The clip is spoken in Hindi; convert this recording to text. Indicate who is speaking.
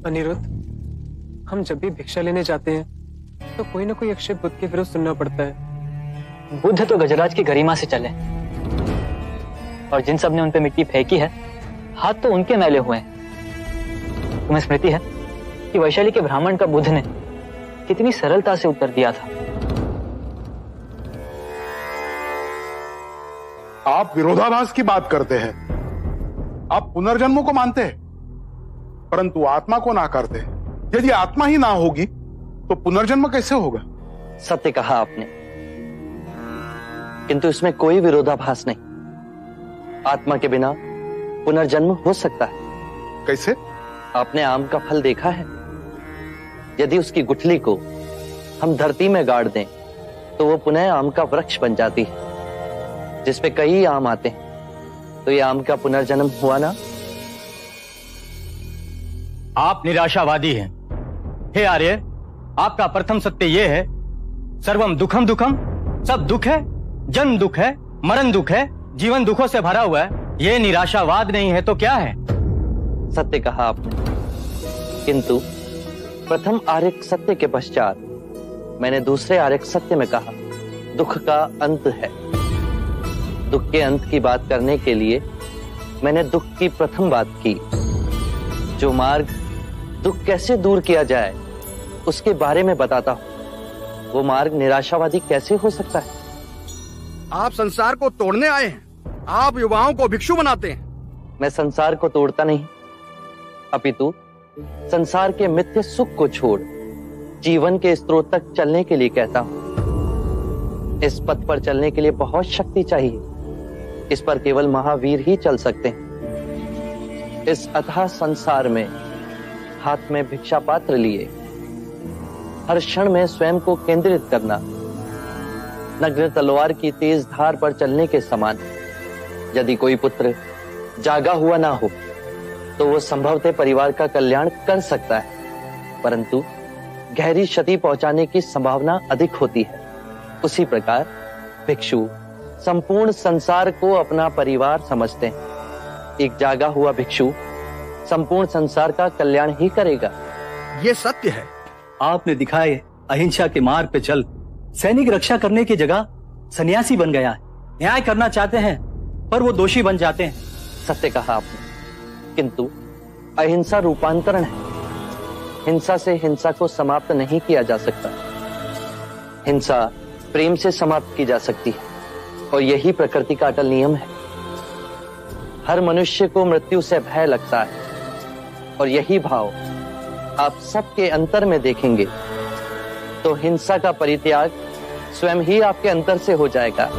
Speaker 1: अनिरुद्ध, हम जब भी भिक्षा लेने जाते हैं तो कोई ना कोई अक्षय बुद्ध के विरुद्ध सुनना पड़ता है।
Speaker 2: बुद्ध तो गजराज की गरिमा से चले, और जिन सब ने उन पे मिट्टी फेंकी है, हाथ तो उनके मैले हुए हैं। तुम्हें स्मृति है कि वैशाली के ब्राह्मण का बुद्ध ने कितनी सरलता से उत्तर दिया था।
Speaker 3: आप विरोधाभास की बात करते हैं। आप पुनर्जन्म को मानते हैं, परंतु आत्मा को नाकारते हैं। यदि आत्मा ही ना होगी तो पुनर्जन्म कैसे होगा?
Speaker 4: सत्य कहा आपने, किंतु इसमें कोई विरोधाभास नहीं। आत्मा के बिना पुनर्जन्म हो सकता है।
Speaker 3: कैसे?
Speaker 4: आपने आम का फल देखा है? यदि उसकी गुठली को हम धरती में गाड़ दें तो वो पुनः आम का वृक्ष बन जाती है, जिसपे कई आम आते हैं। तो ये आम का पुनर्जन्म हुआ ना?
Speaker 5: आप निराशावादी हैं। हे आर्य, आपका प्रथम सत्य यह है, सर्वम दुखम दुखम, सब दुख है, जन्म दुख है, मरण दुख है, जीवन दुखों से भरा हुआ है। यह निराशावाद नहीं है तो क्या है?
Speaker 4: सत्य कहा आपने, किंतु प्रथम आर्यक सत्य के पश्चात मैंने दूसरे आर्यक सत्य में कहा दुख का अंत है। दुख के अंत की बात करने के लिए मैंने दुख की प्रथम बात की। जो मार्ग दुख कैसे दूर किया जाए उसके बारे में बताता हूं। वो मार्ग निराशावादी कैसे हो सकता है?
Speaker 6: आप संसार को तोड़ने आए हैं। आप युवाओं को भिक्षु बनाते हैं।
Speaker 4: मैं संसार को तोड़ता नहीं, अपितु संसार के मिथ्य सुख को छोड़ जीवन के स्रोत तक चलने के लिए कहता हूं। इस पथ पर चलने के लिए बहुत शक्ति चाहिए। इस पर केवल महावीर ही चल सकते हैं। इस अथाह संसार में हाथ में भिक्षा पात्र लिए हर क्षण में स्वयं को केंद्रित करना नग्न तलवार की तेज धार पर चलने के समान। यदि कोई पुत्र जागा हुआ ना हो तो वो संभवतः परिवार का कल्याण कर सकता है, परंतु गहरी क्षति पहुंचाने की संभावना अधिक होती है। उसी प्रकार भिक्षु संपूर्ण संसार को अपना परिवार समझते हैं। एक जागा हुआ भिक्षु संपूर्ण संसार का कल्याण ही करेगा।
Speaker 6: ये सत्य है।
Speaker 5: आपने दिखाए अहिंसा के मार्ग पे चल सैनिक रक्षा करने की जगह सन्यासी बन गया है। न्याय करना चाहते हैं पर वो दोषी बन जाते हैं।
Speaker 4: सत्य कहा आपने, किंतु अहिंसा रूपांतरण है। हिंसा से हिंसा को समाप्त नहीं किया जा सकता। हिंसा प्रेम से समाप्त की जा सकती है, और यही प्रकृति का अटल नियम है। हर मनुष्य को मृत्यु से भय लगता है, और यही भाव आप सबके अंतर में देखेंगे तो हिंसा का परित्याग स्वयं ही आपके अंतर से हो जाएगा।